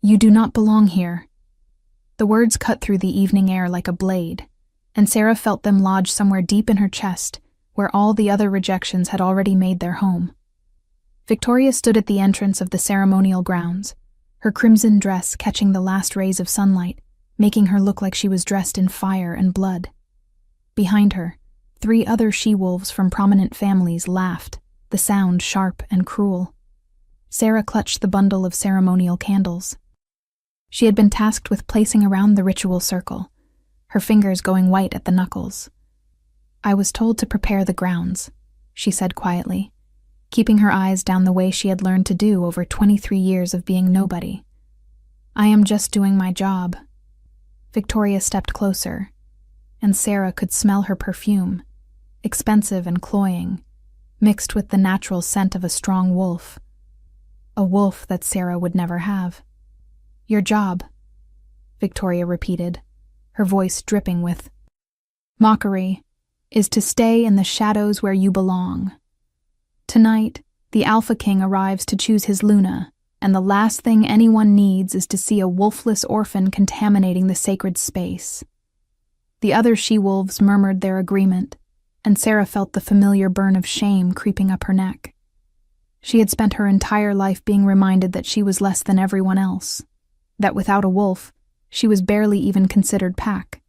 "You do not belong here." The words cut through the evening air like a blade, and Sarah felt them lodge somewhere deep in her chest, where all the other rejections had already made their home. Victoria stood at the entrance of the ceremonial grounds, her crimson dress catching the last rays of sunlight, making her look like she was dressed in fire and blood. Behind her, 3 other she-wolves from prominent families laughed, the sound sharp and cruel. Sarah clutched the bundle of ceremonial candles. She had been tasked with placing around the ritual circle, her fingers going white at the knuckles. "I was told to prepare the grounds," she said quietly, keeping her eyes down the way she had learned to do over 23 years of being nobody. "I am just doing my job." Victoria stepped closer, and Sarah could smell her perfume, expensive and cloying, mixed with the natural scent of a strong wolf. A wolf that Sarah would never have. "Your job," Victoria repeated, her voice dripping with mockery, "is to stay in the shadows where you belong. Tonight, the Alpha King arrives to choose his Luna, and the last thing anyone needs is to see a wolfless orphan contaminating the sacred space." The other she-wolves murmured their agreement, and Sarah felt the familiar burn of shame creeping up her neck. She had spent her entire life being reminded that she was less than everyone else, that without a wolf, she was barely even considered pack,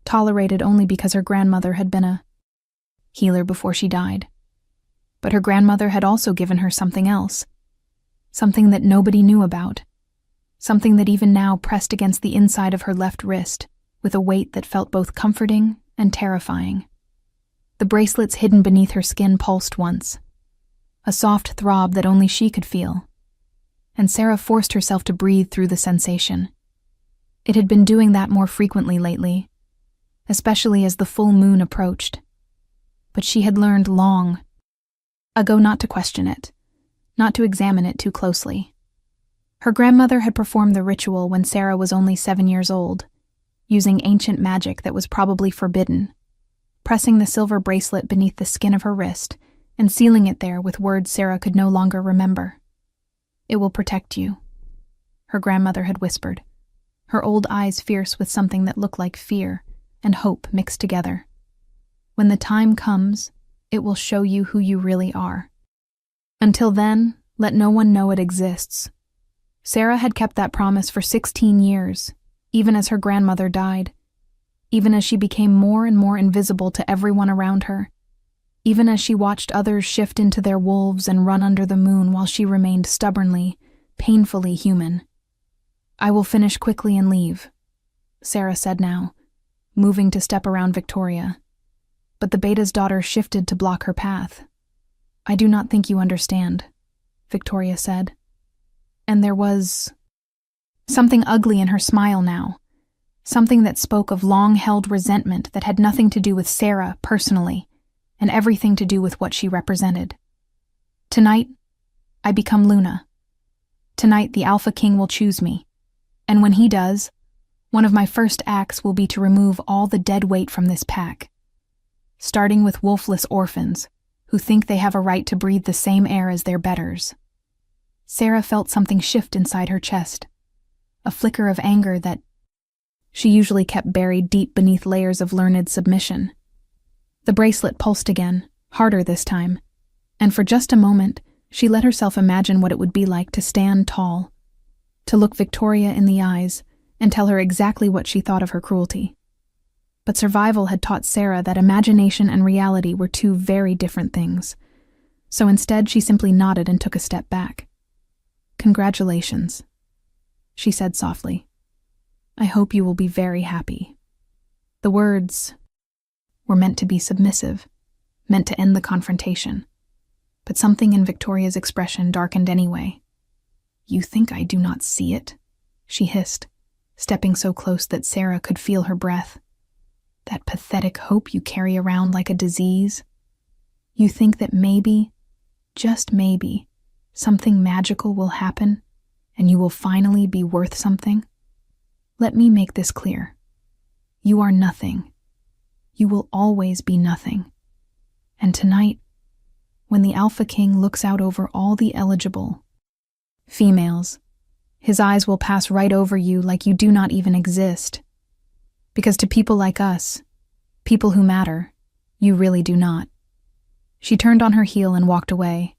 tolerated only because her grandmother had been a healer before she died. But her grandmother had also given her something else, something that nobody knew about, something that even now pressed against the inside of her left wrist with a weight that felt both comforting and terrifying. The bracelets hidden beneath her skin pulsed once, a soft throb that only she could feel, and Sarah forced herself to breathe through the sensation. It had been doing that more frequently lately, especially as the full moon approached. But she had learned long ago not to question it, not to examine it too closely. Her grandmother had performed the ritual when Sarah was only 7 years old, using ancient magic that was probably forbidden, pressing the silver bracelet beneath the skin of her wrist and sealing it there with words Sarah could no longer remember. "It will protect you," her grandmother had whispered, her old eyes fierce with something that looked like fear and hope mixed together. "When the time comes, it will show you who you really are. Until then, let no one know it exists." Sarah had kept that promise for 16 years, even as her grandmother died, even as she became more and more invisible to everyone around her, even as she watched others shift into their wolves and run under the moon while she remained stubbornly, painfully human. "I will finish quickly and leave," Sarah said now, moving to step around Victoria. But the Beta's daughter shifted to block her path. "I do not think you understand," Victoria said. And there was something ugly in her smile now, something that spoke of long-held resentment that had nothing to do with Sarah personally, and everything to do with what she represented. "Tonight, I become Luna. Tonight, the Alpha King will choose me, and when he does, one of my first acts will be to remove all the dead weight from this pack, starting with wolfless orphans who think they have a right to breathe the same air as their betters." Sarah felt something shift inside her chest, a flicker of anger that she usually kept buried deep beneath layers of learned submission. The bracelet pulsed again, harder this time, and for just a moment, she let herself imagine what it would be like to stand tall, to look Victoria in the eyes and tell her exactly what she thought of her cruelty. But survival had taught Sarah that imagination and reality were two very different things, so instead she simply nodded and took a step back. "Congratulations," she said softly. "I hope you will be very happy." The words were meant to be submissive, meant to end the confrontation, but something in Victoria's expression darkened anyway. "You think I do not see it?" she hissed, stepping so close that Sarah could feel her breath. "That pathetic hope you carry around like a disease? You think that maybe, just maybe, something magical will happen and you will finally be worth something? Let me make this clear. You are nothing. You will always be nothing. And tonight, when the Alpha King looks out over all the eligible females, His eyes will pass right over you like you do not even exist. Because to people like us, people who matter, you really do not. She turned on her heel and walked away,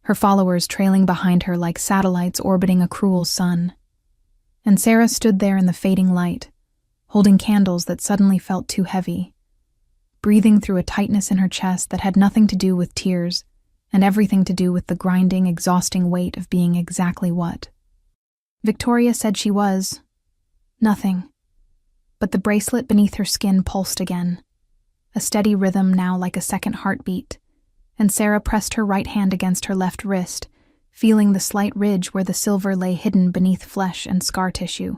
her followers trailing behind her like satellites orbiting a cruel sun. And Sarah stood there in the fading light, holding candles that suddenly felt too heavy, breathing through a tightness in her chest that had nothing to do with tears and everything to do with the grinding, exhausting weight of being exactly what Victoria said she was. Nothing. But the bracelet beneath her skin pulsed again, a steady rhythm now like a second heartbeat, and Sarah pressed her right hand against her left wrist, feeling the slight ridge where the silver lay hidden beneath flesh and scar tissue.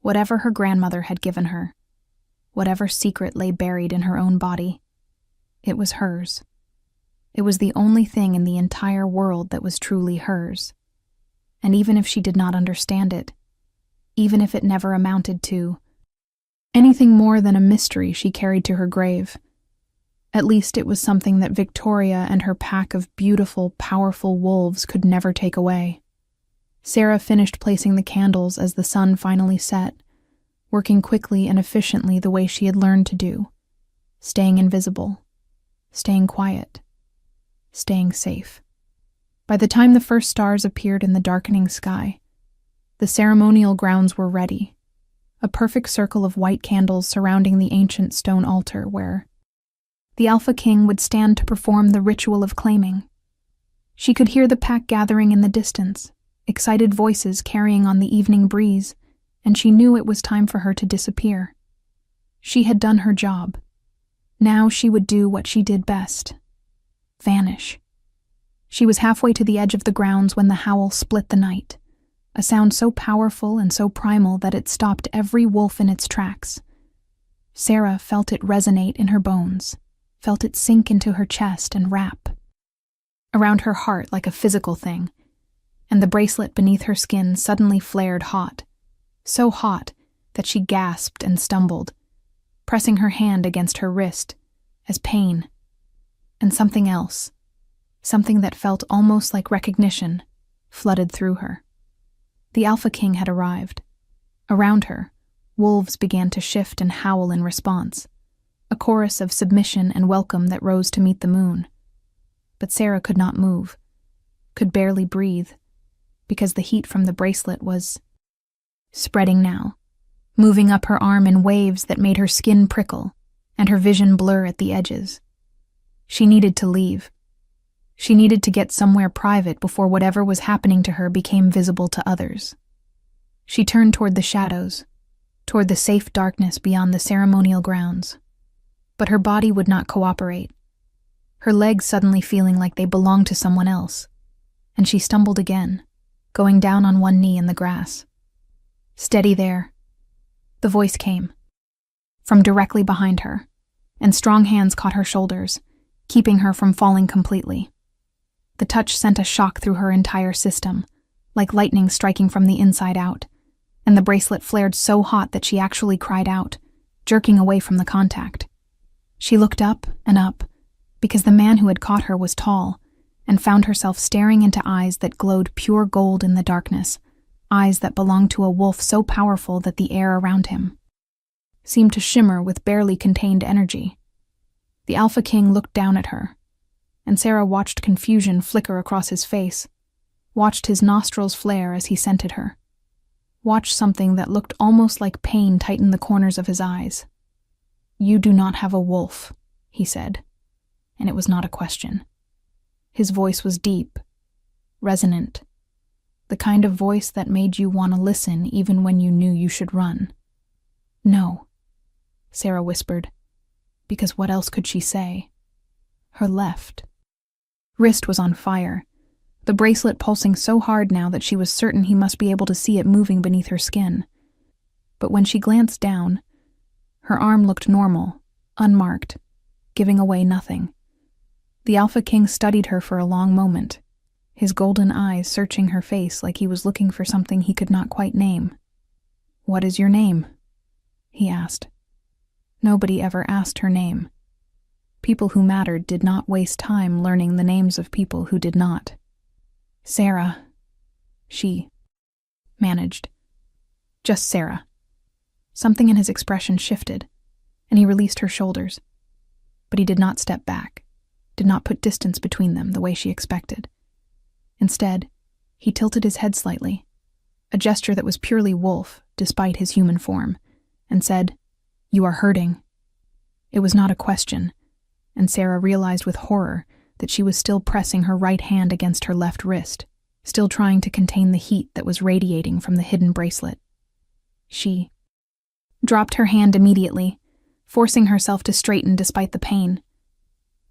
Whatever her grandmother had given her, whatever secret lay buried in her own body, it was hers. It was the only thing in the entire world that was truly hers. And even if she did not understand it, even if it never amounted to anything more than a mystery she carried to her grave, at least it was something that Victoria and her pack of beautiful, powerful wolves could never take away. Sarah finished placing the candles as the sun finally set, working quickly and efficiently the way she had learned to do, staying invisible, staying quiet, staying safe. By the time the first stars appeared in the darkening sky, the ceremonial grounds were ready, a perfect circle of white candles surrounding the ancient stone altar where the Alpha King would stand to perform the ritual of claiming. She could hear the pack gathering in the distance, excited voices carrying on the evening breeze, and she knew it was time for her to disappear. She had done her job. Now she would do what she did best: vanish. She was halfway to the edge of the grounds when the howl split the night, a sound so powerful and so primal that it stopped every wolf in its tracks. Sarah felt it resonate in her bones, felt it sink into her chest and wrap around her heart like a physical thing, and the bracelet beneath her skin suddenly flared hot, so hot that she gasped and stumbled, pressing her hand against her wrist as pain and something else, something that felt almost like recognition, flooded through her. The Alpha King had arrived. Around her, wolves began to shift and howl in response, a chorus of submission and welcome that rose to meet the moon. But Sarah could not move, could barely breathe, because the heat from the bracelet was spreading now, moving up her arm in waves that made her skin prickle and her vision blur at the edges. She needed to leave. She needed to get somewhere private before whatever was happening to her became visible to others. She turned toward the shadows, toward the safe darkness beyond the ceremonial grounds. But her body would not cooperate, her legs suddenly feeling like they belonged to someone else, and she stumbled again, going down on one knee in the grass. "Steady there." The voice came, from directly behind her, and strong hands caught her shoulders, keeping her from falling completely. The touch sent a shock through her entire system, like lightning striking from the inside out, and the bracelet flared so hot that she actually cried out, jerking away from the contact. She looked up and up, because the man who had caught her was tall, and found herself staring into eyes that glowed pure gold in the darkness, eyes that belonged to a wolf so powerful that the air around him seemed to shimmer with barely contained energy. The Alpha King looked down at her, and Sarah watched confusion flicker across his face, watched his nostrils flare as he scented her, watched something that looked almost like pain tighten the corners of his eyes. "You do not have a wolf," he said, and it was not a question. His voice was deep, resonant, the kind of voice that made you want to listen even when you knew you should run. "No," Sarah whispered, because what else could she say? Her left wrist was on fire, the bracelet pulsing so hard now that she was certain he must be able to see it moving beneath her skin. But when she glanced down, her arm looked normal, unmarked, giving away nothing. The Alpha King studied her for a long moment, his golden eyes searching her face like he was looking for something he could not quite name. "What is your name?" he asked. Nobody ever asked her name. People who mattered did not waste time learning the names of people who did not. "Sarah," she managed. Just Sarah. Something in his expression shifted, and he released her shoulders. But he did not step back, did not put distance between them the way she expected. Instead, he tilted his head slightly, a gesture that was purely wolf despite his human form, and said, "You are hurting." It was not a question, and Sarah realized with horror that she was still pressing her right hand against her left wrist, still trying to contain the heat that was radiating from the hidden bracelet. She dropped her hand immediately, forcing herself to straighten despite the pain.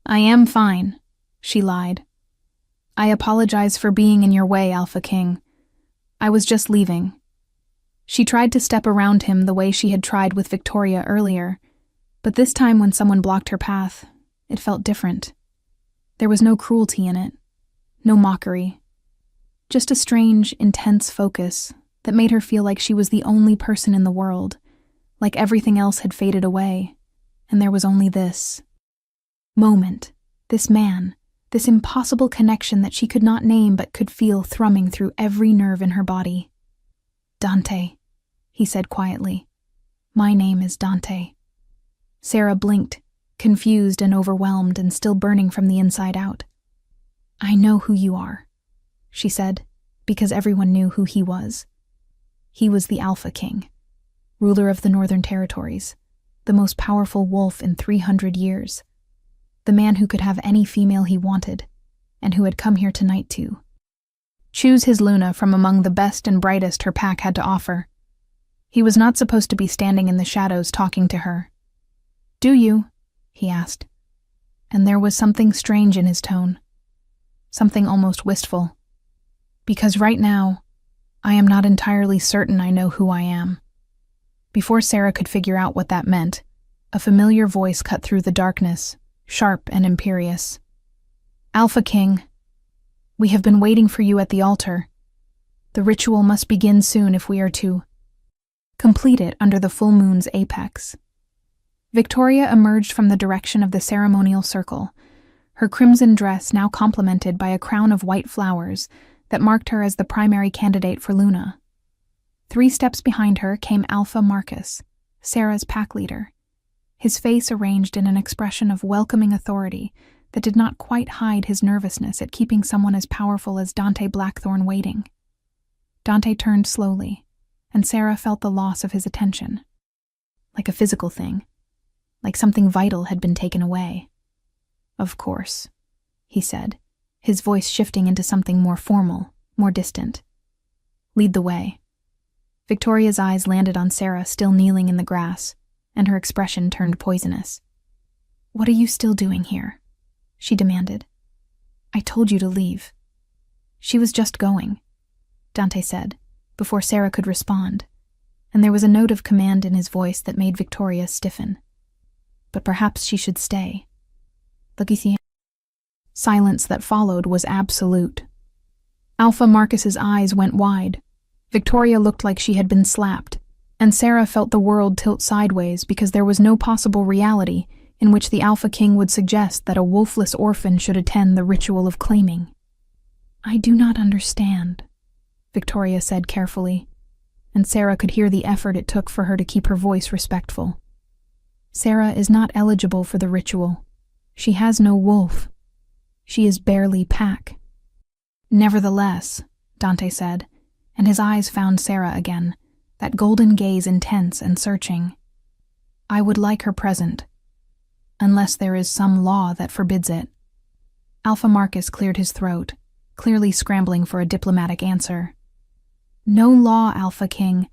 "I am fine," she lied. "I apologize for being in your way, Alpha King. I was just leaving." She tried to step around him the way she had tried with Victoria earlier, but this time when someone blocked her path, it felt different. There was no cruelty in it, no mockery, just a strange, intense focus that made her feel like she was the only person in the world, like everything else had faded away, and there was only this moment, this man, this impossible connection that she could not name but could feel thrumming through every nerve in her body. "Dante," he said quietly. "My name is Dante." Sarah blinked, confused and overwhelmed and still burning from the inside out. "I know who you are," she said, because everyone knew who he was. He was the Alpha King, ruler of the Northern Territories, the most powerful wolf in 300 years, the man who could have any female he wanted, and who had come here tonight to choose his Luna from among the best and brightest her pack had to offer. He was not supposed to be standing in the shadows talking to her. "Do you?" he asked, and there was something strange in his tone, something almost wistful. "Because right now, I am not entirely certain I know who I am." Before Sarah could figure out what that meant, a familiar voice cut through the darkness, sharp and imperious. "Alpha King, we have been waiting for you at the altar. The ritual must begin soon if we are to complete it under the full moon's apex." Victoria emerged from the direction of the ceremonial circle, her crimson dress now complemented by a crown of white flowers that marked her as the primary candidate for Luna. 3 steps behind her came Alpha Marcus, Sarah's pack leader, his face arranged in an expression of welcoming authority that did not quite hide his nervousness at keeping someone as powerful as Dante Blackthorn waiting. Dante turned slowly, and Sarah felt the loss of his attention. Like a physical thing, like something vital had been taken away. "Of course," he said, his voice shifting into something more formal, more distant. "Lead the way." Victoria's eyes landed on Sarah still kneeling in the grass, and her expression turned poisonous. "What are you still doing here?" she demanded. "I told you to leave." "She was just going," Dante said, before Sarah could respond, and there was a note of command in his voice that made Victoria stiffen. "But perhaps she should stay." The silence that followed was absolute. Alpha Marcus's eyes went wide. Victoria looked like she had been slapped, and Sarah felt the world tilt sideways because there was no possible reality in which the Alpha King would suggest that a wolfless orphan should attend the ritual of claiming. "I do not understand," Victoria said carefully, and Sarah could hear the effort it took for her to keep her voice respectful. "Sarah is not eligible for the ritual. She has no wolf. She is barely pack." "Nevertheless," Dante said, and his eyes found Sarah again, that golden gaze intense and searching. "I would like her present, unless there is some law that forbids it." Alpha Marcus cleared his throat, clearly scrambling for a diplomatic answer. "No law, Alpha King,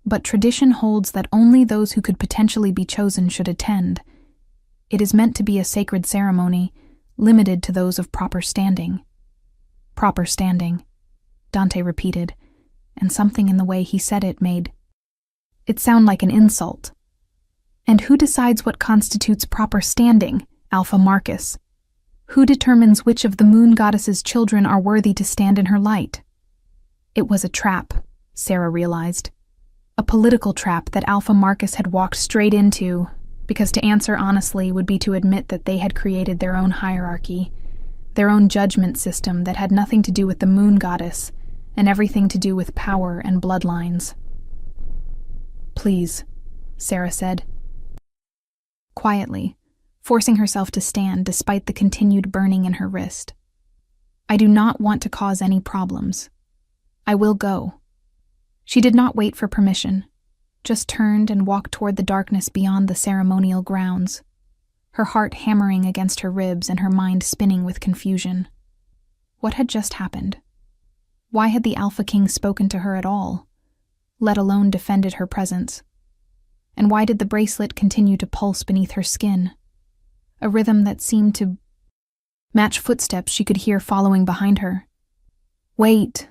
but tradition holds that only those who could potentially be chosen should attend. It is meant to be a sacred ceremony, limited to those of proper standing." "Proper standing," Dante repeated, and something in the way he said it made it sound like an insult. "And who decides what constitutes proper standing, Alpha Marcus? Who determines which of the moon goddess's children are worthy to stand in her light?" It was a trap, Sarah realized. A political trap that Alpha Marcus had walked straight into, because to answer honestly would be to admit that they had created their own hierarchy, their own judgment system that had nothing to do with the moon goddess, and everything to do with power and bloodlines. "Please," Sarah said, quietly, forcing herself to stand despite the continued burning in her wrist. "I do not want to cause any problems. I will go." She did not wait for permission, just turned and walked toward the darkness beyond the ceremonial grounds, her heart hammering against her ribs and her mind spinning with confusion. What had just happened? Why had the Alpha King spoken to her at all, let alone defended her presence? And why did the bracelet continue to pulse beneath her skin? A rhythm that seemed to match footsteps she could hear following behind her. "Wait!"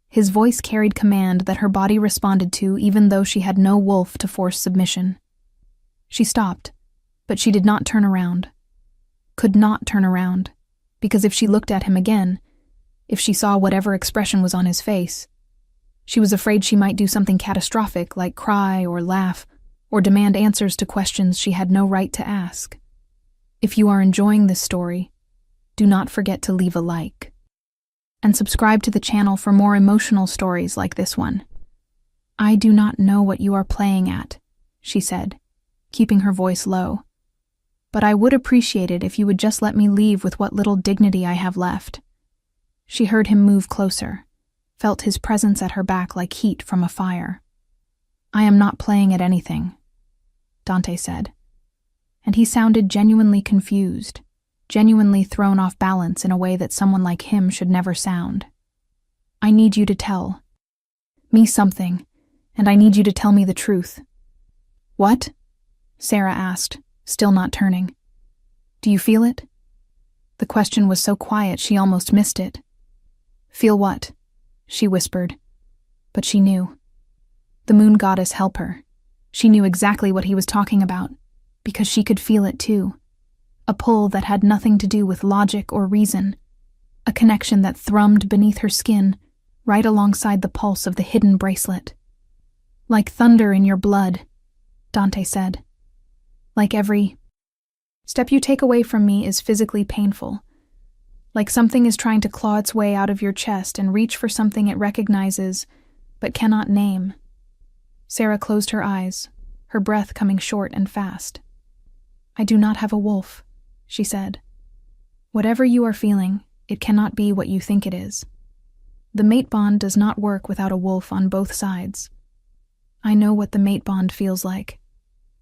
His voice carried command that her body responded to, even though she had no wolf to force submission. She stopped, but she did not turn around. Could not turn around, because if she looked at him again, if she saw whatever expression was on his face, she was afraid she might do something catastrophic like cry or laugh or demand answers to questions she had no right to ask. If you are enjoying this story, do not forget to leave a like and subscribe to the channel for more emotional stories like this one. "I do not know what you are playing at," she said, keeping her voice low, "but I would appreciate it if you would just let me leave with what little dignity I have left." She heard him move closer, felt his presence at her back like heat from a fire. "I am not playing at anything," Dante said, and he sounded genuinely confused, genuinely thrown off balance in a way that someone like him should never sound. "I need you to tell me something, and I need you to tell me the truth." "What?" Sarah asked, still not turning. "Do you feel it?" The question was so quiet she almost missed it. "Feel what?" she whispered, but she knew. The moon goddess help her. She knew exactly what he was talking about, because she could feel it too. A pull that had nothing to do with logic or reason. A connection that thrummed beneath her skin, right alongside the pulse of the hidden bracelet. "Like thunder in your blood," Dante said. "Like every step you take away from me is physically painful. Like something is trying to claw its way out of your chest and reach for something it recognizes, but cannot name." Sarah closed her eyes, her breath coming short and fast. "I do not have a wolf," she said. "Whatever you are feeling, it cannot be what you think it is. The mate bond does not work without a wolf on both sides." "I know what the mate bond feels like,"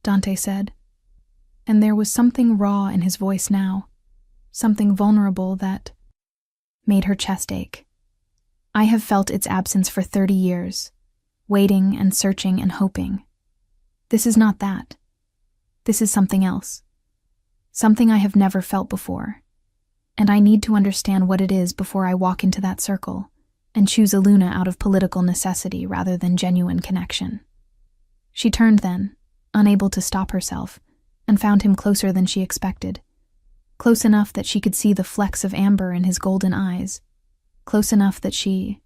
Dante said, and there was something raw in his voice now, something vulnerable that made her chest ache. "I have felt its absence for 30 years, waiting and searching and hoping. This is not that. This is something else. Something I have never felt before, and I need to understand what it is before I walk into that circle and choose a Luna out of political necessity rather than genuine connection." She turned then, unable to stop herself, and found him closer than she expected. Close enough that she could see the flecks of amber in his golden eyes. Close enough that she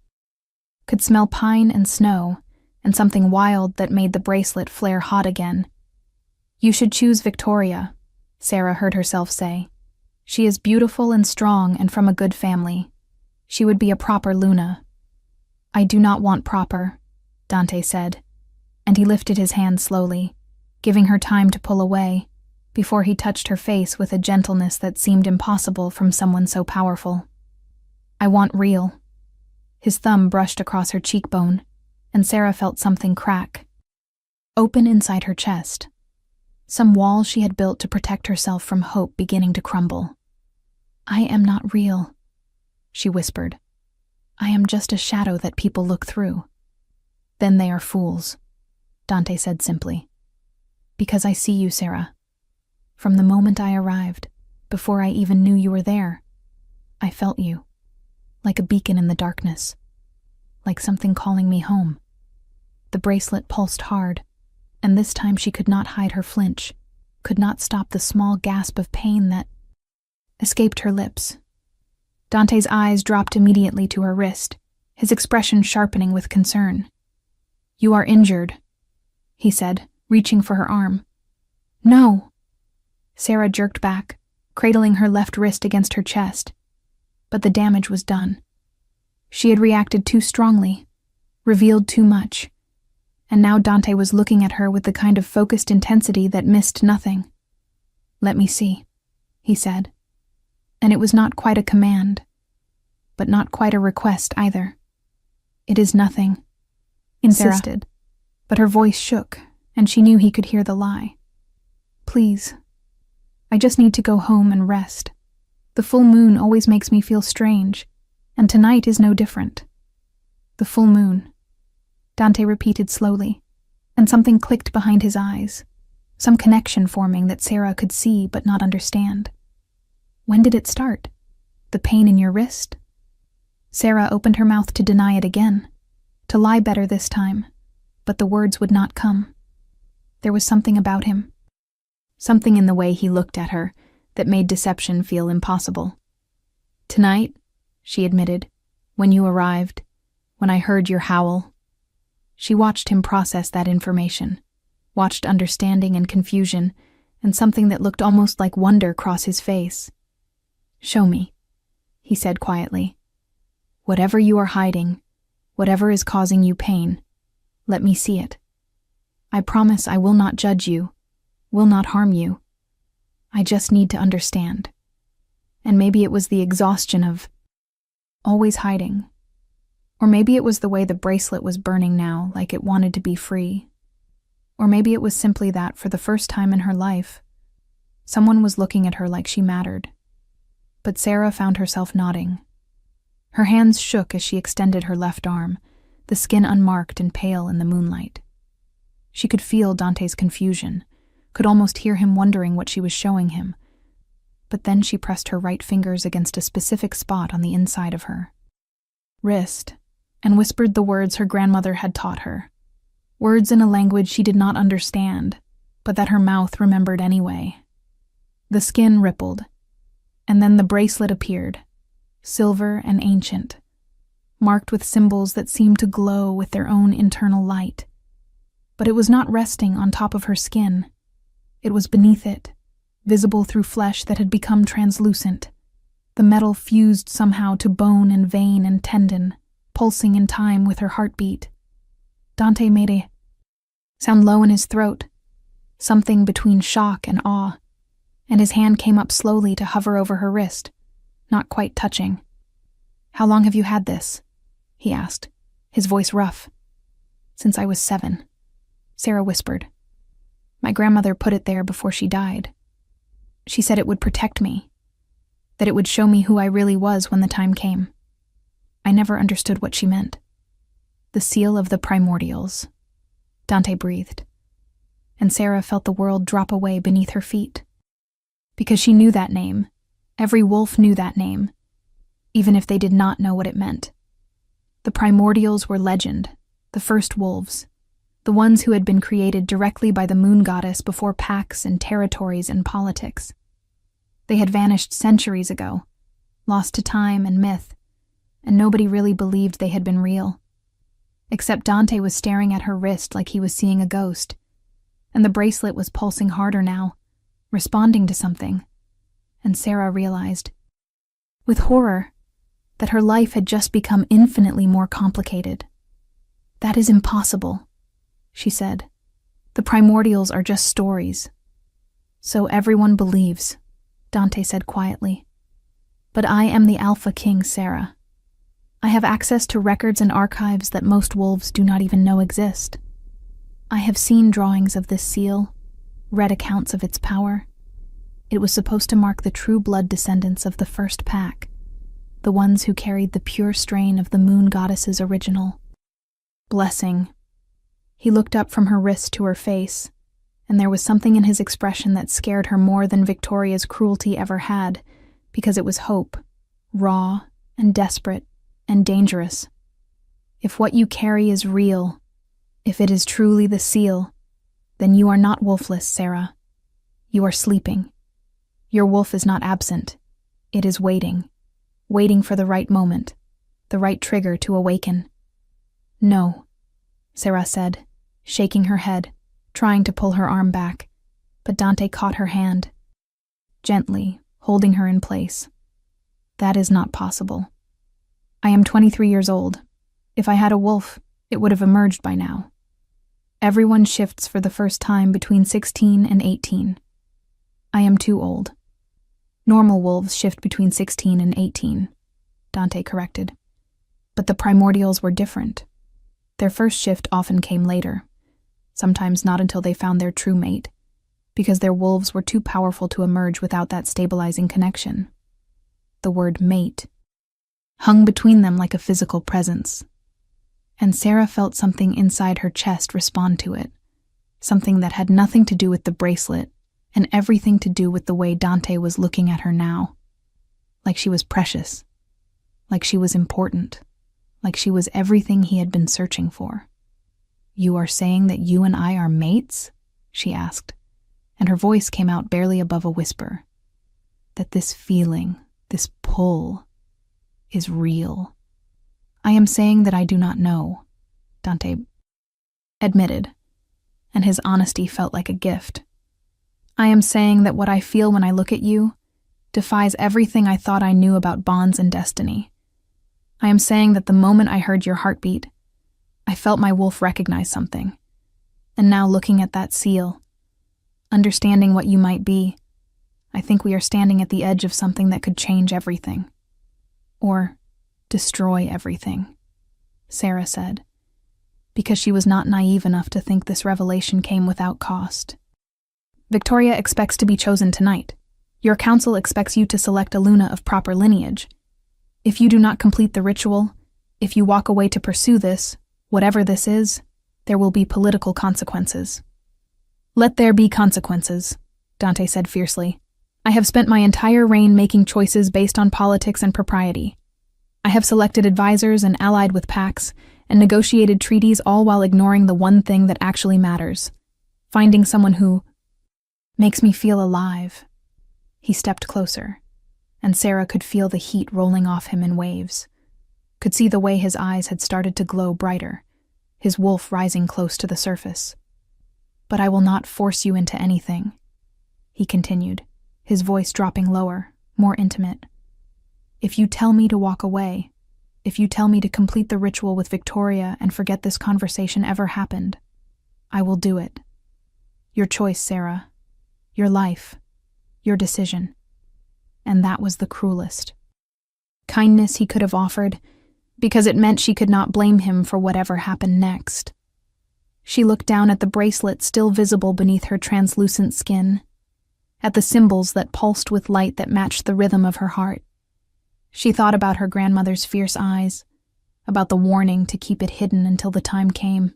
could smell pine and snow and something wild that made the bracelet flare hot again. "You should choose Victoria," Sarah heard herself say. "She is beautiful and strong and from a good family. She would be a proper Luna." "I do not want proper," Dante said, and he lifted his hand slowly, giving her time to pull away, before he touched her face with a gentleness that seemed impossible from someone so powerful. "I want real." His thumb brushed across her cheekbone, and Sarah felt something crack, open inside her chest. Some wall she had built to protect herself from hope beginning to crumble. "I am not real," she whispered. "I am just a shadow that people look through." "Then they are fools," Dante said simply. "Because I see you, Sarah. From the moment I arrived, before I even knew you were there, I felt you, like a beacon in the darkness, like something calling me home." The bracelet pulsed hard, and this time she could not hide her flinch, could not stop the small gasp of pain that escaped her lips. Dante's eyes dropped immediately to her wrist, his expression sharpening with concern. "You are injured," he said, reaching for her arm. "No!" Sarah jerked back, cradling her left wrist against her chest, but the damage was done. She had reacted too strongly, revealed too much, and now Dante was looking at her with the kind of focused intensity that missed nothing. "Let me see," he said. And it was not quite a command, but not quite a request either. "It is nothing," insisted, but her voice shook, and she knew he could hear the lie. "Please, I just need to go home and rest. The full moon always makes me feel strange, and tonight is no different." "The full moon," Dante repeated slowly, and something clicked behind his eyes, some connection forming that Sarah could see but not understand. "When did it start? The pain in your wrist?" Sarah opened her mouth to deny it again, to lie better this time, but the words would not come. There was something about him, something in the way he looked at her, that made deception feel impossible. "Tonight," she admitted, "when you arrived, when I heard your howl." She watched him process that information, watched understanding and confusion, and something that looked almost like wonder cross his face. "Show me," he said quietly. "Whatever you are hiding, whatever is causing you pain, let me see it. I promise I will not judge you, will not harm you. I just need to understand." And maybe it was the exhaustion of always hiding. Or maybe it was the way the bracelet was burning now, like it wanted to be free. Or maybe it was simply that, for the first time in her life, someone was looking at her like she mattered. But Sarah found herself nodding. Her hands shook as she extended her left arm, the skin unmarked and pale in the moonlight. She could feel Dante's confusion, could almost hear him wondering what she was showing him. But then she pressed her right fingers against a specific spot on the inside of her wrist, and whispered the words her grandmother had taught her. Words in a language she did not understand, but that her mouth remembered anyway. The skin rippled, and then the bracelet appeared, silver and ancient, marked with symbols that seemed to glow with their own internal light. But it was not resting on top of her skin. It was beneath it, visible through flesh that had become translucent. The metal fused somehow to bone and vein and tendon, pulsing in time with her heartbeat. Dante made a sound low in his throat, something between shock and awe, and his hand came up slowly to hover over her wrist, not quite touching. "How long have you had this?" he asked, his voice rough. "Since I was 7, Sarah whispered. "My grandmother put it there before she died. She said it would protect me, that it would show me who I really was when the time came. I never understood what she meant." "The seal of the primordials," Dante breathed, and Sarah felt the world drop away beneath her feet. Because she knew that name. Every wolf knew that name, even if they did not know what it meant. The primordials were legend, the first wolves, the ones who had been created directly by the moon goddess before pacts and territories and politics. They had vanished centuries ago, lost to time and myth, and nobody really believed they had been real. Except Dante was staring at her wrist like he was seeing a ghost, and the bracelet was pulsing harder now, responding to something, and Sarah realized, with horror, that her life had just become infinitely more complicated. "That is impossible," she said. "The primordials are just stories." "So everyone believes," Dante said quietly. "But I am the Alpha King, Sarah. I have access to records and archives that most wolves do not even know exist. I have seen drawings of this seal, read accounts of its power. It was supposed to mark the true blood descendants of the first pack, the ones who carried the pure strain of the moon goddess's original blessing." He looked up from her wrist to her face, and there was something in his expression that scared her more than Victoria's cruelty ever had, because it was hope, raw and desperate and dangerous. "If what you carry is real, if it is truly the seal, then you are not wolfless, Sarah. You are sleeping. Your wolf is not absent. It is waiting, waiting for the right moment, the right trigger to awaken." "No," Sarah said, shaking her head, trying to pull her arm back, but Dante caught her hand, gently holding her in place. "That is not possible. I am 23 years old. If I had a wolf, it would have emerged by now. Everyone shifts for the first time between 16 and 18. I am too old. Normal wolves shift between 16 and 18, Dante corrected. But the primordials were different. Their first shift often came later, sometimes not until they found their true mate, because their wolves were too powerful to emerge without that stabilizing connection. The word mate hung between them like a physical presence, and Sarah felt something inside her chest respond to it, something that had nothing to do with the bracelet and everything to do with the way Dante was looking at her now. Like she was precious, like she was important, like she was everything he had been searching for. "You are saying that you and I are mates?" she asked, and her voice came out barely above a whisper. "That this feeling, this pull, is real?" "I am saying that I do not know," Dante admitted, and his honesty felt like a gift. "I am saying that what I feel when I look at you defies everything I thought I knew about bonds and destiny. I am saying that the moment I heard your heartbeat, I felt my wolf recognize something. And now looking at that seal, understanding what you might be, I think we are standing at the edge of something that could change everything. Or destroy everything," Sarah said, because she was not naive enough to think this revelation came without cost. "Victoria expects to be chosen tonight. Your council expects you to select a Luna of proper lineage. If you do not complete the ritual, if you walk away to pursue this, whatever this is, there will be political consequences." "Let there be consequences," Dante said fiercely. "I have spent my entire reign making choices based on politics and propriety. I have selected advisors and allied with pacts, and negotiated treaties all while ignoring the one thing that actually matters, finding someone who makes me feel alive." He stepped closer, and Sarah could feel the heat rolling off him in waves, could see the way his eyes had started to glow brighter, his wolf rising close to the surface. "But I will not force you into anything," he continued, his voice dropping lower, more intimate. "If you tell me to walk away, if you tell me to complete the ritual with Victoria and forget this conversation ever happened, I will do it. Your choice, Sarah. Your life. Your decision." And that was the cruelest. Kindness he could have offered, because it meant she could not blame him for whatever happened next. She looked down at the bracelet still visible beneath her translucent skin, at the symbols that pulsed with light that matched the rhythm of her heart. She thought about her grandmother's fierce eyes, about the warning to keep it hidden until the time came.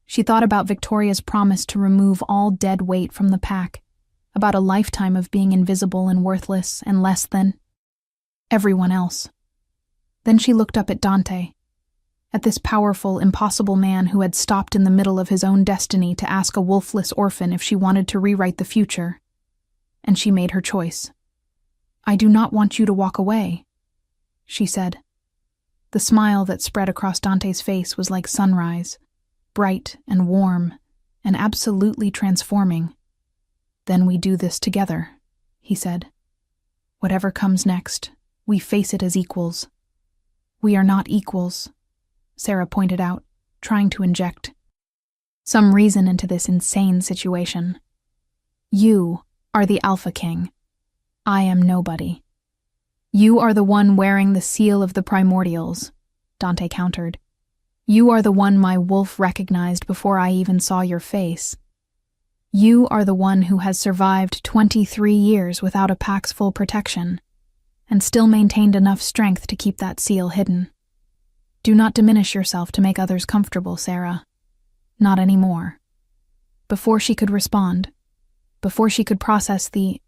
She thought about Victoria's promise to remove all dead weight from the pack, about a lifetime of being invisible and worthless and less than everyone else. Then she looked up at Dante, at this powerful, impossible man who had stopped in the middle of his own destiny to ask a wolfless orphan if she wanted to rewrite the future. And she made her choice. "I do not want you to walk away," she said. The smile that spread across Dante's face was like sunrise, bright and warm, and absolutely transforming. "Then we do this together," he said. "Whatever comes next, we face it as equals." "We are not equals," Sarah pointed out, trying to inject some reason into this insane situation. "You are the Alpha King. I am nobody." "You are the one wearing the seal of the primordials," Dante countered. "You are the one my wolf recognized before I even saw your face. You are the one who has survived 23 years without a pack's full protection, and still maintained enough strength to keep that seal hidden. Do not diminish yourself to make others comfortable, Sarah. Not anymore." Before she could respond, before she could process the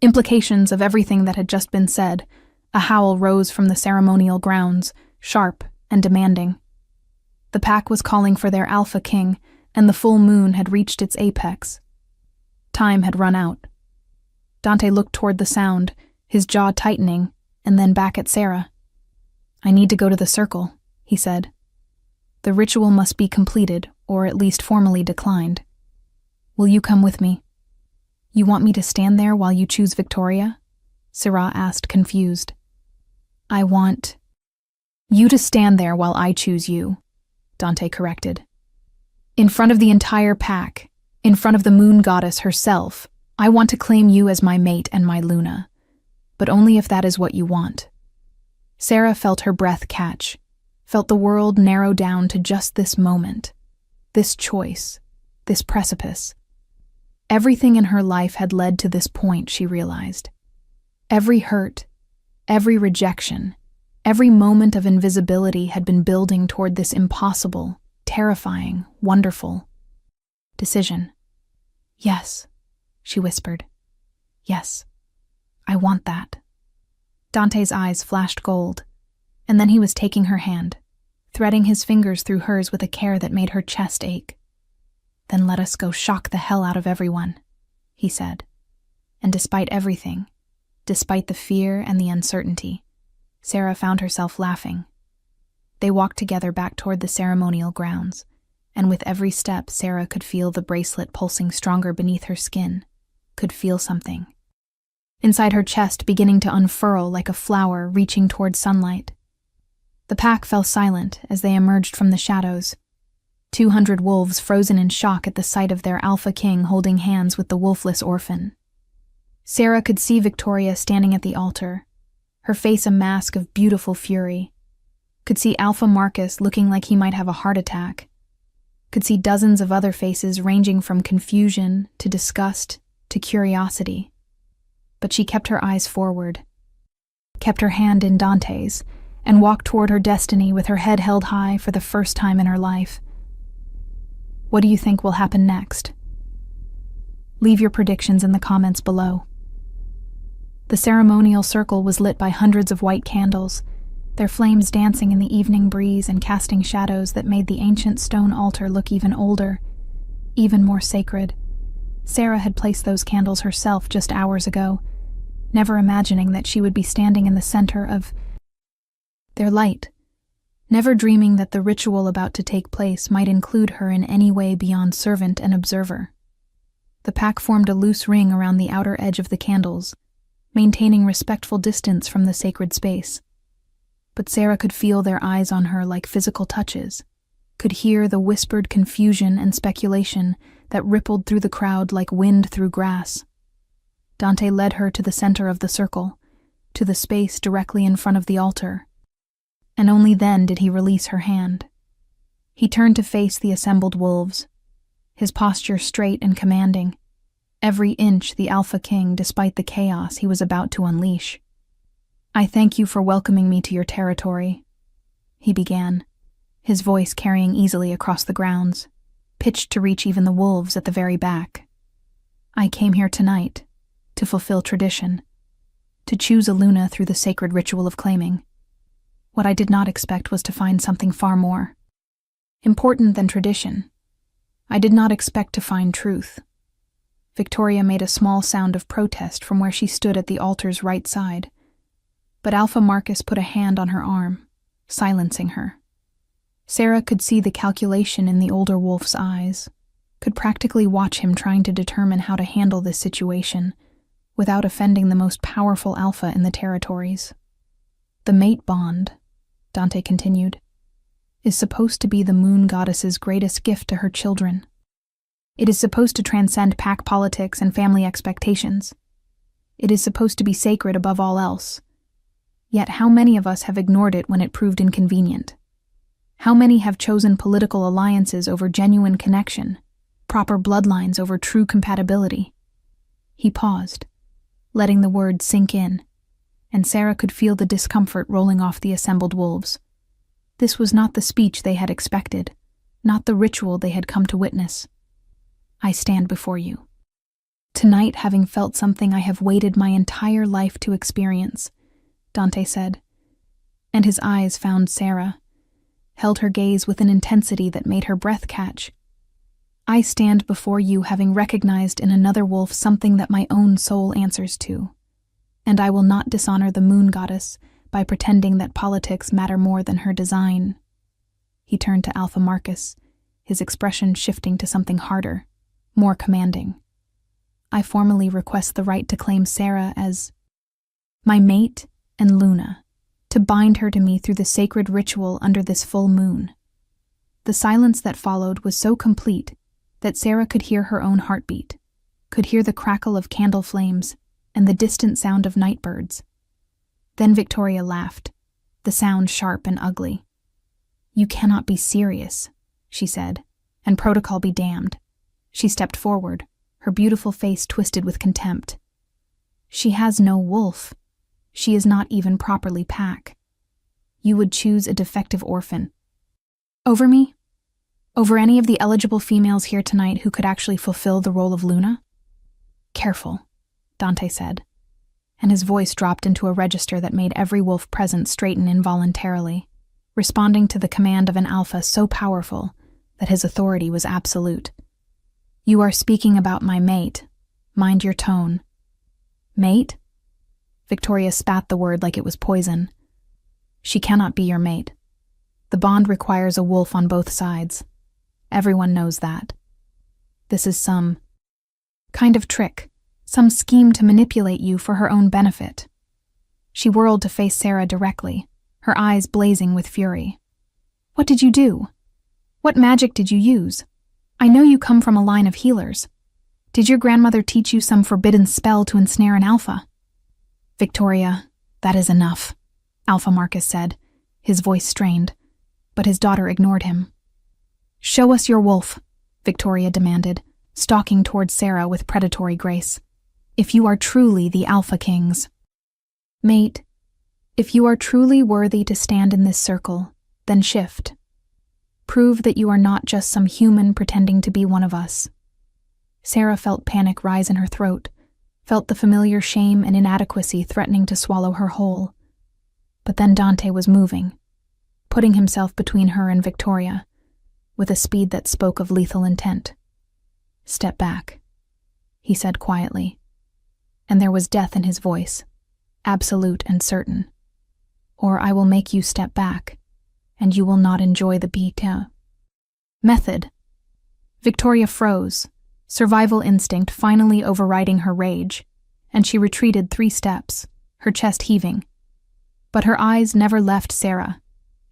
implications of everything that had just been said, a howl rose from the ceremonial grounds, sharp and demanding. The pack was calling for their Alpha King, and the full moon had reached its apex. Time had run out. Dante looked toward the sound, his jaw tightening, and then back at Sarah. "I need to go to the circle," he said. "The ritual must be completed, or at least formally declined. Will you come with me?" "You want me to stand there while you choose Victoria?" Sarah asked, confused. "I want..." You to stand there while I choose you, Dante corrected. In front of the entire pack, in front of the moon goddess herself, I want to claim you as my mate and my Luna, but only if that is what you want. Sarah felt her breath catch, felt the world narrow down to just this moment, this choice, this precipice. Everything in her life had led to this point, she realized. Every hurt, every rejection, every moment of invisibility had been building toward this impossible, terrifying, wonderful decision. Yes, she whispered. Yes, I want that. Dante's eyes flashed gold, and then he was taking her hand, threading his fingers through hers with a care that made her chest ache. Then let us go shock the hell out of everyone, he said. And despite everything, despite the fear and the uncertainty, Sarah found herself laughing. They walked together back toward the ceremonial grounds, and with every step Sarah could feel the bracelet pulsing stronger beneath her skin, could feel something inside her chest beginning to unfurl like a flower reaching toward sunlight. The pack fell silent as they emerged from the shadows. 200 wolves frozen in shock at the sight of their alpha king holding hands with the wolfless orphan. Sarah could see Victoria standing at the altar, her face a mask of beautiful fury. Could see Alpha Marcus looking like he might have a heart attack. Could see dozens of other faces ranging from confusion to disgust to curiosity. But she kept her eyes forward, kept her hand in Dante's, and walked toward her destiny with her head held high for the first time in her life. What do you think will happen next? Leave your predictions in the comments below. The ceremonial circle was lit by hundreds of white candles, their flames dancing in the evening breeze and casting shadows that made the ancient stone altar look even older, even more sacred. Sarah had placed those candles herself just hours ago, never imagining that she would be standing in the center of their light, never dreaming that the ritual about to take place might include her in any way beyond servant and observer. The pack formed a loose ring around the outer edge of the candles, maintaining respectful distance from the sacred space. But Sarah could feel their eyes on her like physical touches, could hear the whispered confusion and speculation that rippled through the crowd like wind through grass. Dante led her to the center of the circle, to the space directly in front of the altar, and only then did he release her hand. He turned to face the assembled wolves, his posture straight and commanding, every inch the Alpha King despite the chaos he was about to unleash. I thank you for welcoming me to your territory, he began, his voice carrying easily across the grounds, pitched to reach even the wolves at the very back. I came here tonight to fulfill tradition, to choose a Luna through the sacred ritual of claiming. What I did not expect was to find something far more important than tradition. I did not expect to find truth. Victoria made a small sound of protest from where she stood at the altar's right side, but Alpha Marcus put a hand on her arm, silencing her. Sarah could see the calculation in the older wolf's eyes, could practically watch him trying to determine how to handle this situation without offending the most powerful alpha in the territories. The mate bond, Dante continued, is supposed to be the moon goddess's greatest gift to her children. It is supposed to transcend pack politics and family expectations. It is supposed to be sacred above all else. Yet how many of us have ignored it when it proved inconvenient? How many have chosen political alliances over genuine connection, proper bloodlines over true compatibility? He paused, letting the words sink in, and Sarah could feel the discomfort rolling off the assembled wolves. This was not the speech they had expected, not the ritual they had come to witness. I stand before you, tonight having felt something I have waited my entire life to experience, Dante said, and his eyes found Sarah, held her gaze with an intensity that made her breath catch. I stand before you having recognized in another wolf something that my own soul answers to, and I will not dishonor the moon goddess by pretending that politics matter more than her design. He turned to Alpha Marcus, his expression shifting to something harder, more commanding. I formally request the right to claim Sarah as my mate and Luna, to bind her to me through the sacred ritual under this full moon. The silence that followed was so complete that Sarah could hear her own heartbeat, could hear the crackle of candle flames and the distant sound of night birds. Then Victoria laughed, the sound sharp and ugly. "You cannot be serious," she said, "and protocol be damned." She stepped forward, her beautiful face twisted with contempt. "She has no wolf. She is not even properly pack. You would choose a defective orphan. Over me? Over any of the eligible females here tonight who could actually fulfill the role of Luna?" "Careful," Dante said, and his voice dropped into a register that made every wolf present straighten involuntarily, responding to the command of an alpha so powerful that his authority was absolute. "You are speaking about my mate. Mind your tone." "Mate?" Victoria spat the word like it was poison. "She cannot be your mate. The bond requires a wolf on both sides. Everyone knows that. This is some kind of trick, some scheme to manipulate you for her own benefit." She whirled to face Sarah directly, her eyes blazing with fury. "What did you do? What magic did you use? I know you come from a line of healers. Did your grandmother teach you some forbidden spell to ensnare an alpha?" "Victoria, that is enough," Alpha Marcus said, his voice strained, but his daughter ignored him. "Show us your wolf," Victoria demanded, stalking towards Sarah with predatory grace. "If you are truly the Alpha Kings." "Mate, if you are truly worthy to stand in this circle, then shift. Prove that you are not just some human pretending to be one of us." Sarah felt panic rise in her throat, felt the familiar shame and inadequacy threatening to swallow her whole. But then Dante was moving, putting himself between her and Victoria, with a speed that spoke of lethal intent. "Step back," he said quietly, and there was death in his voice, absolute and certain. "Or I will make you step back, and you will not enjoy the method." Victoria froze, survival instinct finally overriding her rage, and she retreated 3 steps, her chest heaving. But her eyes never left Sarah,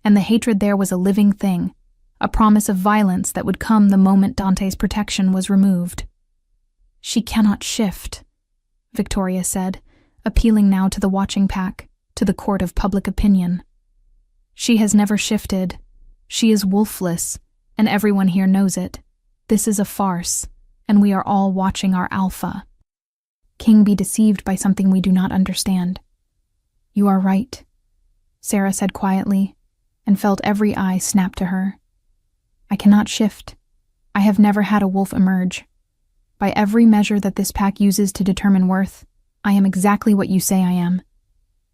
and the hatred there was a living thing, a promise of violence that would come the moment Dante's protection was removed. "She cannot shift," Victoria said, appealing now to the watching pack, to the court of public opinion. "She has never shifted. She is wolfless, and everyone here knows it. This is a farce, and we are all watching our alpha. King be deceived by something we do not understand." "You are right," Sarah said quietly, and felt every eye snap to her. "I cannot shift. I have never had a wolf emerge. By every measure that this pack uses to determine worth, I am exactly what you say I am.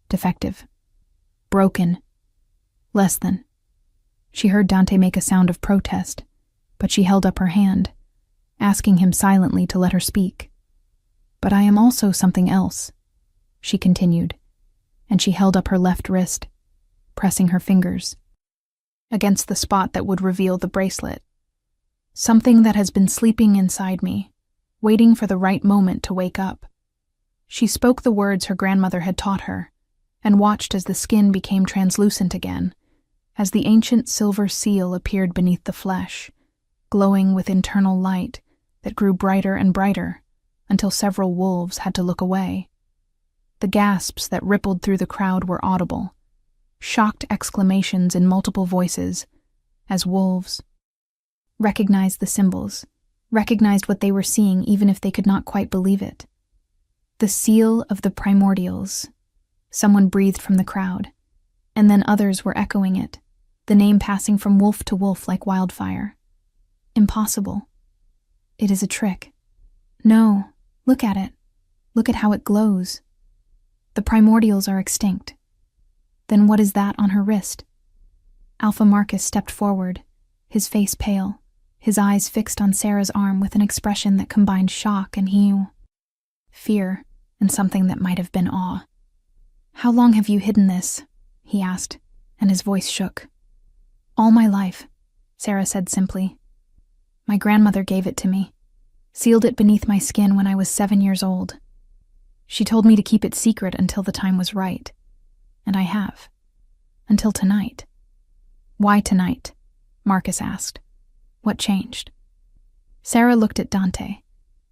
Defective. Broken. Less than." She heard Dante make a sound of protest, but she held up her hand, asking him silently to let her speak. "But I am also something else," she continued, and she held up her left wrist, pressing her fingers against the spot that would reveal the bracelet. "Something that has been sleeping inside me, waiting for the right moment to wake up." She spoke the words her grandmother had taught her, and watched as the skin became translucent again, as the ancient silver seal appeared beneath the flesh, glowing with internal light that grew brighter and brighter until several wolves had to look away. The gasps that rippled through the crowd were audible, shocked exclamations in multiple voices, as wolves recognized the symbols, recognized what they were seeing even if they could not quite believe it. "The seal of the primordials," someone breathed from the crowd, and then others were echoing it, the name passing from wolf to wolf like wildfire. "Impossible. It is a trick. No, look at it. Look at how it glows. The primordials are extinct." "Then what is that on her wrist?" Alpha Marcus stepped forward, his face pale, his eyes fixed on Sarah's arm with an expression that combined shock and fear, and something that might have been awe. "How long have you hidden this?" he asked, and his voice shook. "All my life," Sarah said simply. "My grandmother gave it to me, sealed it beneath my skin when I was 7 years old. She told me to keep it secret until the time was right, and I have." Until tonight. Why tonight? Marcus asked. What changed? Sarah looked at Dante,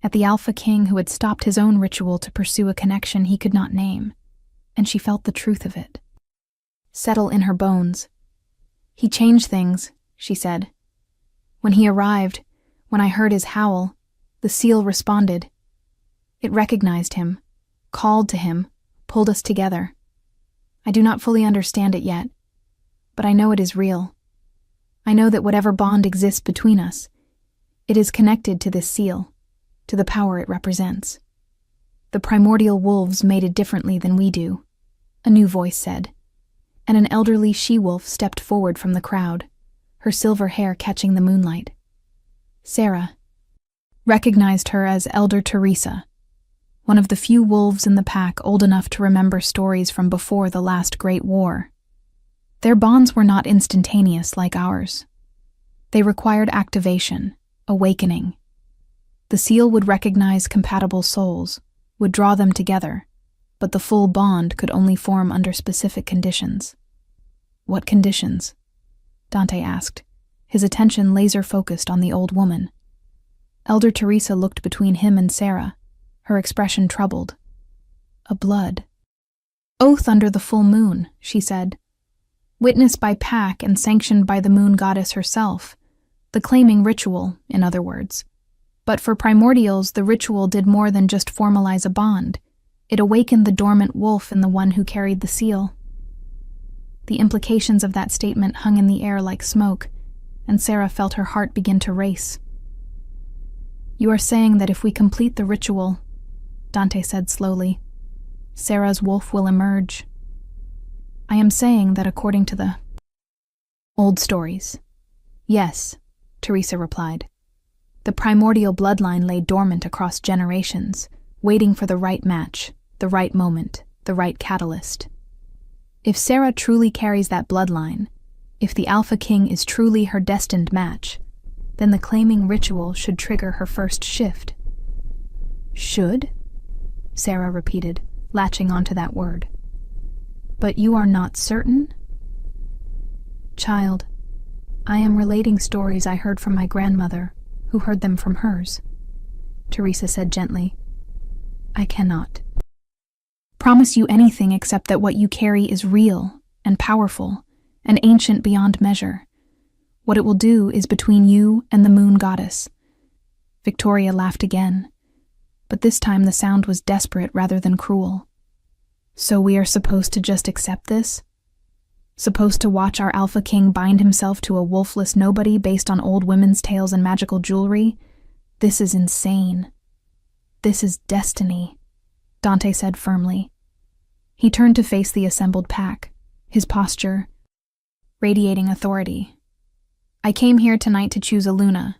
at the Alpha King who had stopped his own ritual to pursue a connection he could not name, and she felt the truth of it settle in her bones. He changed things, she said. When he arrived, when I heard his howl, the seal responded. It recognized him, called to him, pulled us together. I do not fully understand it yet, but I know it is real. I know that whatever bond exists between us, it is connected to this seal, to the power it represents. The primordial wolves mated differently than we do, a new voice said, and an elderly she-wolf stepped forward from the crowd, her silver hair catching the moonlight. Sarah recognized her as Elder Teresa, one of the few wolves in the pack old enough to remember stories from before the last Great War. Their bonds were not instantaneous like ours. They required activation, awakening. The seal would recognize compatible souls, would draw them together, but the full bond could only form under specific conditions. What conditions? Dante asked, his attention laser-focused on the old woman. Elder Teresa looked between him and Sarah, her expression troubled. A blood. Oath under the full moon, she said. Witnessed by pack and sanctioned by the moon goddess herself. The claiming ritual, in other words. But for primordials, the ritual did more than just formalize a bond. It awakened the dormant wolf in the one who carried the seal. The implications of that statement hung in the air like smoke, and Sarah felt her heart begin to race. You are saying that if we complete the ritual, Dante said slowly, Sarah's wolf will emerge. I am saying that according to the old stories. Yes, Teresa replied. The primordial bloodline lay dormant across generations, waiting for the right match, the right moment, the right catalyst. If Sarah truly carries that bloodline, if the Alpha King is truly her destined match, then the claiming ritual should trigger her first shift. Should? Sarah repeated, latching onto that word. But you are not certain? Child, I am relating stories I heard from my grandmother, who heard them from hers, Teresa said gently. I cannot promise you anything except that what you carry is real and powerful and ancient beyond measure. What it will do is between you and the moon goddess. Victoria laughed again, but this time the sound was desperate rather than cruel. So we are supposed to just accept this? Supposed to watch our Alpha King bind himself to a wolfless nobody based on old women's tales and magical jewelry? This is insane. This is destiny, Dante said firmly. He turned to face the assembled pack, his posture radiating authority. I came here tonight to choose a Luna,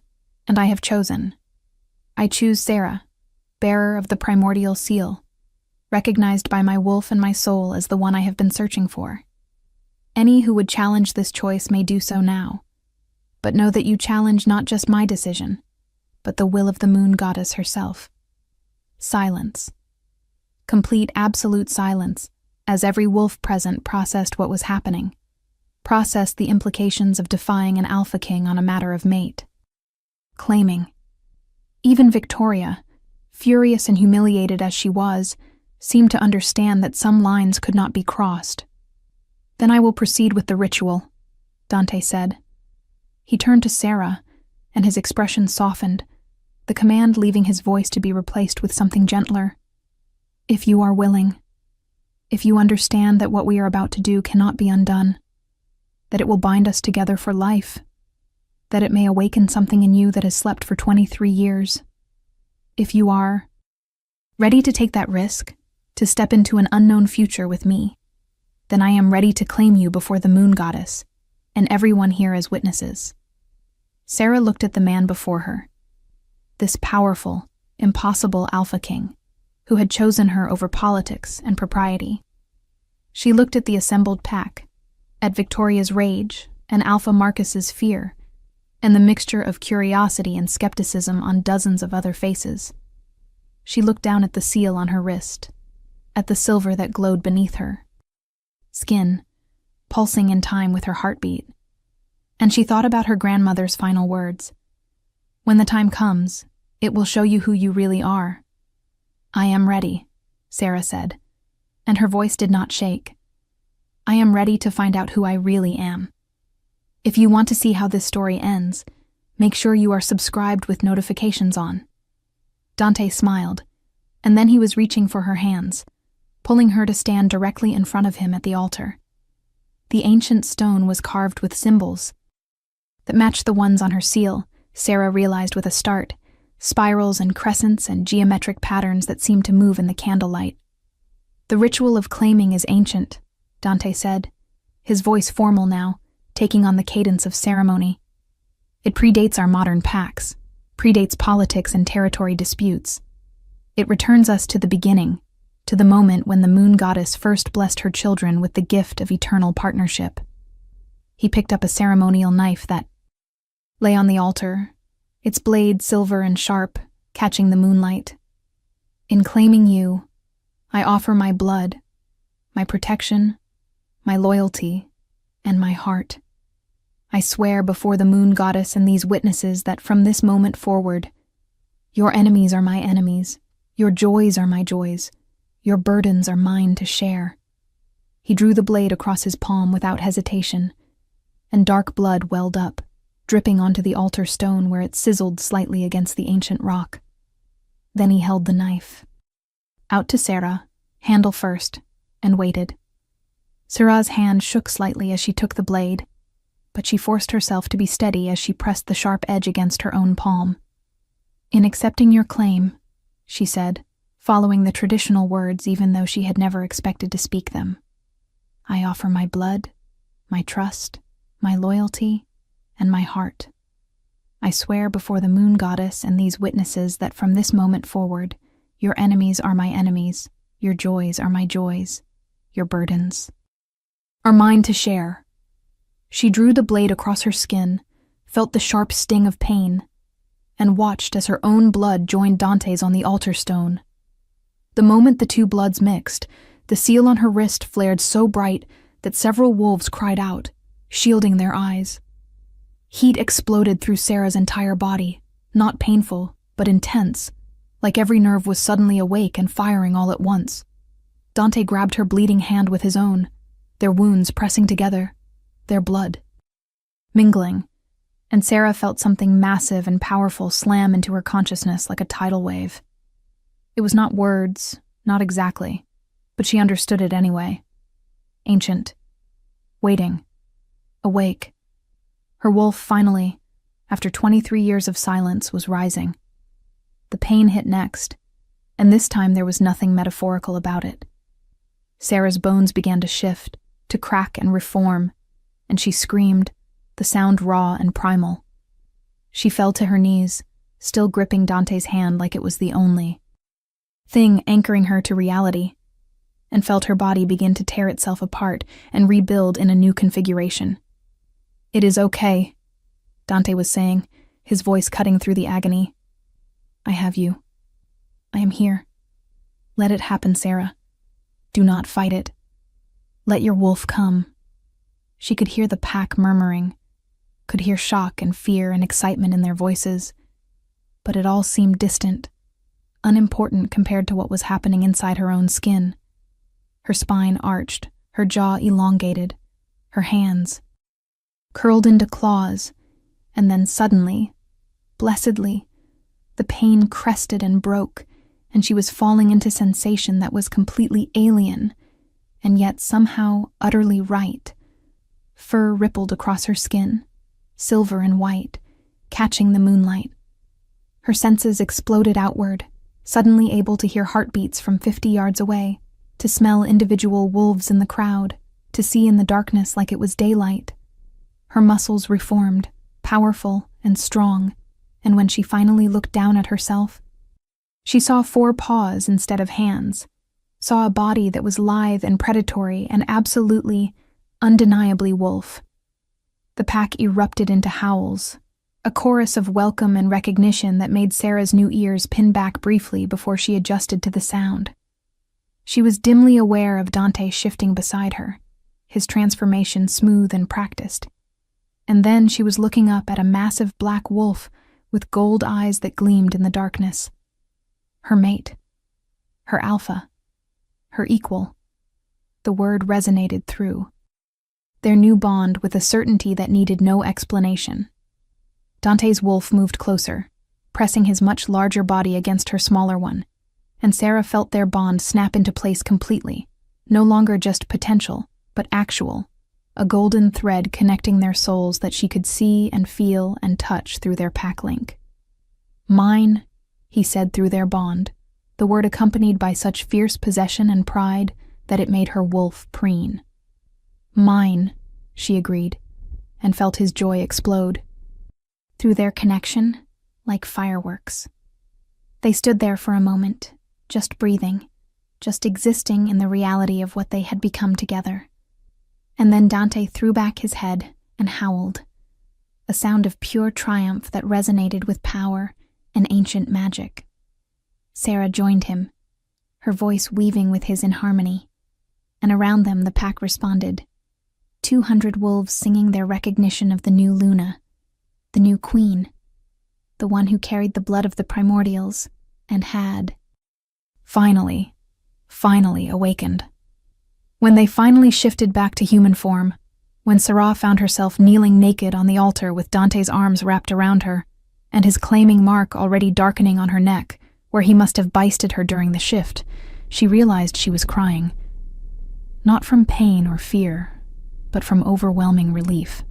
and I have chosen. I choose Sarah, bearer of the primordial seal, recognized by my wolf and my soul as the one I have been searching for. Any who would challenge this choice may do so now, but know that you challenge not just my decision, but the will of the moon goddess herself. Silence. Complete absolute silence, as every wolf present processed what was happening, processed the implications of defying an Alpha King on a matter of mate. Claiming. Even Victoria, furious and humiliated as she was, seemed to understand that some lines could not be crossed. Then I will proceed with the ritual, Dante said. He turned to Sarah, and his expression softened, the command leaving his voice to be replaced with something gentler. If you are willing, if you understand that what we are about to do cannot be undone, that it will bind us together for life, that it may awaken something in you that has slept for 23 years. If you are ready to take that risk, to step into an unknown future with me, then I am ready to claim you before the moon goddess, and everyone here as witnesses. Sarah looked at the man before her, this powerful, impossible Alpha King, who had chosen her over politics and propriety. She looked at the assembled pack, at Victoria's rage and Alpha Marcus's fear, and the mixture of curiosity and skepticism on dozens of other faces. She looked down at the seal on her wrist, at the silver that glowed beneath her. Skin, pulsing in time with her heartbeat. And she thought about her grandmother's final words. "When the time comes, it will show you who you really are." "I am ready," Sarah said, and her voice did not shake. "I am ready to find out who I really am." If you want to see how this story ends, make sure you are subscribed with notifications on. Dante smiled, and then he was reaching for her hands, pulling her to stand directly in front of him at the altar. The ancient stone was carved with symbols that matched the ones on her seal, Sarah realized with a start, spirals and crescents and geometric patterns that seemed to move in the candlelight. "The ritual of claiming is ancient," Dante said, his voice formal now, taking on the cadence of ceremony. "It predates our modern pacts, predates politics and territory disputes. It returns us to the beginning, to the moment when the moon goddess first blessed her children with the gift of eternal partnership." He picked up a ceremonial knife that lay on the altar, its blade silver and sharp, catching the moonlight. "In claiming you, I offer my blood, my protection, my loyalty, and my heart. I swear before the moon goddess and these witnesses that from this moment forward, your enemies are my enemies, your joys are my joys, your burdens are mine to share." He drew the blade across his palm without hesitation, and dark blood welled up, dripping onto the altar stone where it sizzled slightly against the ancient rock. Then he held the knife out to Sarah, handle first, and waited. Sarah's hand shook slightly as she took the blade, but she forced herself to be steady as she pressed the sharp edge against her own palm. "In accepting your claim," she said, following the traditional words even though she had never expected to speak them, "I offer my blood, my trust, my loyalty, and my heart. I swear before the moon goddess and these witnesses that from this moment forward, your enemies are my enemies, your joys are my joys, your burdens are mine to share." She drew the blade across her skin, felt the sharp sting of pain, and watched as her own blood joined Dante's on the altar stone. The moment the two bloods mixed, the seal on her wrist flared so bright that several wolves cried out, shielding their eyes. Heat exploded through Sarah's entire body, not painful, but intense, like every nerve was suddenly awake and firing all at once. Dante grabbed her bleeding hand with his own, their wounds pressing together, their blood mingling, and Sarah felt something massive and powerful slam into her consciousness like a tidal wave. It was not words, not exactly, but she understood it anyway. Ancient. Waiting. Awake. Her wolf finally, after 23 years of silence, was rising. The pain hit next, and this time there was nothing metaphorical about it. Sarah's bones began to shift, to crack and reform, and she screamed, the sound raw and primal. She fell to her knees, still gripping Dante's hand like it was the only thing anchoring her to reality, and felt her body begin to tear itself apart and rebuild in a new configuration. "It is okay," Dante was saying, his voice cutting through the agony. "I have you. I am here. Let it happen, Sarah. Do not fight it. Let your wolf come." She could hear the pack murmuring, could hear shock and fear and excitement in their voices, but it all seemed distant, unimportant compared to what was happening inside her own skin. Her spine arched, her jaw elongated, her hands curled into claws, and then suddenly, blessedly, the pain crested and broke, and she was falling into sensation that was completely alien, and yet somehow utterly right. Fur rippled across her skin, silver and white, catching the moonlight. Her senses exploded outward, suddenly able to hear heartbeats from 50 yards away, to smell individual wolves in the crowd, to see in the darkness like it was daylight. Her muscles reformed, powerful and strong, and when she finally looked down at herself, she saw 4 paws instead of hands, saw a body that was lithe and predatory and absolutely, undeniably wolf. The pack erupted into howls, a chorus of welcome and recognition that made Sarah's new ears pin back briefly before she adjusted to the sound. She was dimly aware of Dante shifting beside her, his transformation smooth and practiced. And then she was looking up at a massive black wolf with gold eyes that gleamed in the darkness. Her mate. Her alpha. Her equal. The word resonated through. Their new bond with a certainty that needed no explanation. Dante's wolf moved closer, pressing his much larger body against her smaller one, and Sarah felt their bond snap into place completely, no longer just potential, but actual, a golden thread connecting their souls that she could see and feel and touch through their pack link. "Mine," he said through their bond, the word accompanied by such fierce possession and pride that it made her wolf preen. "Mine," she agreed, and felt his joy explode. Through their connection, like fireworks. They stood there for a moment, just breathing, just existing in the reality of what they had become together. And then Dante threw back his head and howled, a sound of pure triumph that resonated with power and ancient magic. Sarah joined him, her voice weaving with his in harmony, and around them the pack responded, 200 wolves singing their recognition of the new Luna, the new queen, the one who carried the blood of the primordials and had finally awakened. When they finally shifted back to human form, when Sarah found herself kneeling naked on the altar with Dante's arms wrapped around her, and his claiming mark already darkening on her neck, where he must have bisted her during the shift, she realized she was crying. Not from pain or fear, but from overwhelming relief.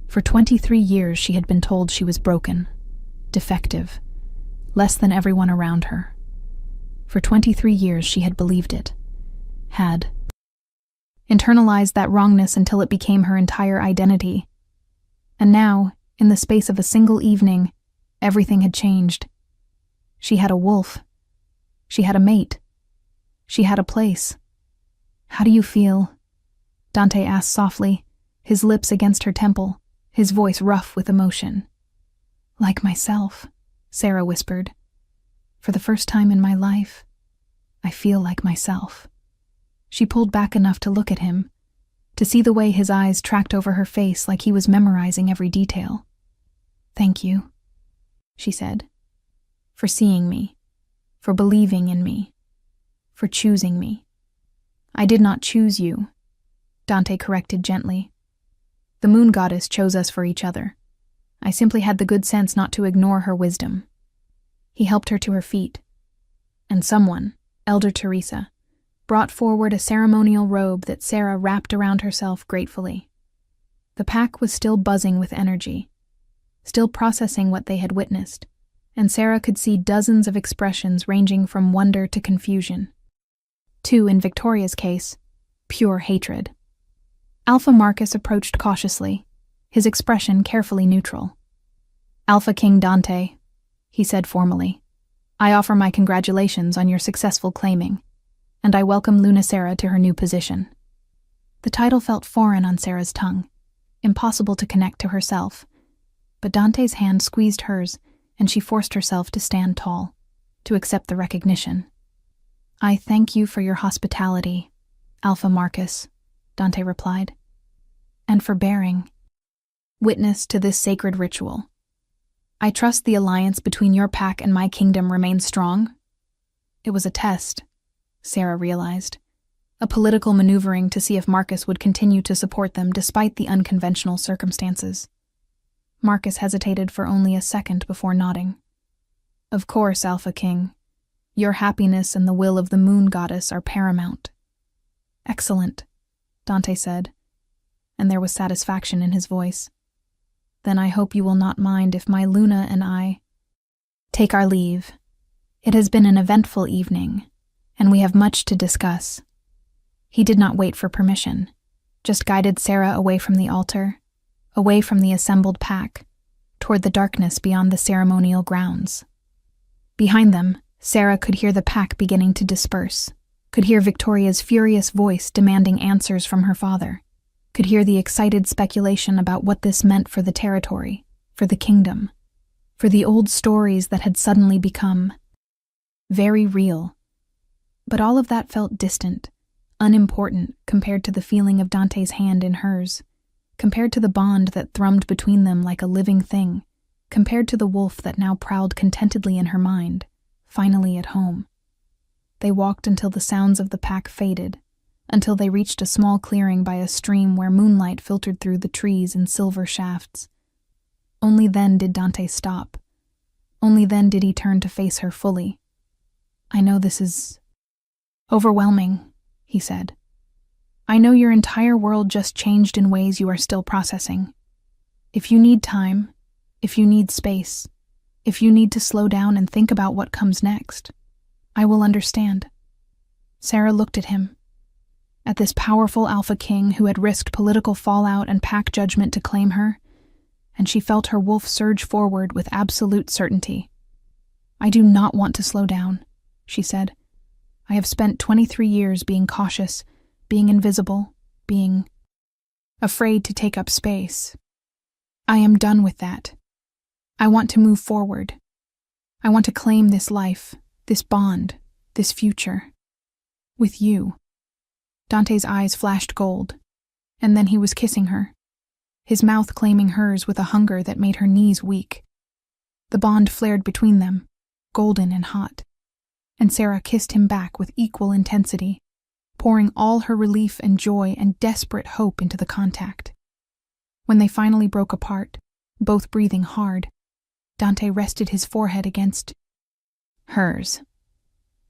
For 23 years she had been told she was broken, defective, less than everyone around her. For 23 years she had believed it, had internalized that wrongness until it became her entire identity. And now, in the space of a single evening, everything had changed. She had a wolf. She had a mate. She had a place. "How do you feel?" Dante asked softly, his lips against her temple, his voice rough with emotion. "Like myself," Sarah whispered. "For the first time in my life, I feel like myself." She pulled back enough to look at him, to see the way his eyes tracked over her face like he was memorizing every detail. "Thank you," she said, "for seeing me, for believing in me, for choosing me." "I did not choose you," Dante corrected gently. "The moon goddess chose us for each other. I simply had the good sense not to ignore her wisdom." He helped her to her feet, and someone, Elder Teresa, brought forward a ceremonial robe that Sarah wrapped around herself gratefully. The pack was still buzzing with energy, still processing what they had witnessed, and Sarah could see dozens of expressions ranging from wonder to confusion. To, in Victoria's case, pure hatred. Alpha Marcus approached cautiously, his expression carefully neutral. "Alpha King Dante," he said formally, "I offer my congratulations on your successful claiming, and I welcome Luna Sarah to her new position." The title felt foreign on Sarah's tongue, impossible to connect to herself, but Dante's hand squeezed hers, and she forced herself to stand tall, to accept the recognition. "I thank you for your hospitality, Alpha Marcus," Dante replied, "and for bearing witness to this sacred ritual. I trust the alliance between your pack and my kingdom remains strong." It was a test, Sarah realized, a political maneuvering to see if Marcus would continue to support them despite the unconventional circumstances. Marcus hesitated for only a second before nodding. "Of course, Alpha King. Your happiness and the will of the moon goddess are paramount." "Excellent," Dante said, and there was satisfaction in his voice. "Then I hope you will not mind if my Luna and I take our leave. It has been an eventful evening, and we have much to discuss." He did not wait for permission, just guided Sarah away from the altar, away from the assembled pack, toward the darkness beyond the ceremonial grounds. Behind them, Sarah could hear the pack beginning to disperse, could hear Victoria's furious voice demanding answers from her father, could hear the excited speculation about what this meant for the territory, for the kingdom, for the old stories that had suddenly become very real. But all of that felt distant, unimportant compared to the feeling of Dante's hand in hers, compared to the bond that thrummed between them like a living thing, compared to the wolf that now prowled contentedly in her mind, finally at home. They walked until the sounds of the pack faded, until they reached a small clearing by a stream where moonlight filtered through the trees in silver shafts. Only then did Dante stop. Only then did he turn to face her fully. "I know this is overwhelming," he said. "I know your entire world just changed in ways you are still processing. If you need time, if you need space, if you need to slow down and think about what comes next, I will understand." Sarah looked at him, at this powerful alpha king who had risked political fallout and pack judgment to claim her, and she felt her wolf surge forward with absolute certainty. "I do not want to slow down," she said. "I have spent 23 years being cautious, being invisible, being afraid to take up space. I am done with that. I want to move forward. I want to claim this life, this bond, this future. With you." Dante's eyes flashed gold, and then he was kissing her, his mouth claiming hers with a hunger that made her knees weak. The bond flared between them, golden and hot, and Sarah kissed him back with equal intensity, pouring all her relief and joy and desperate hope into the contact. When they finally broke apart, both breathing hard, Dante rested his forehead against hers.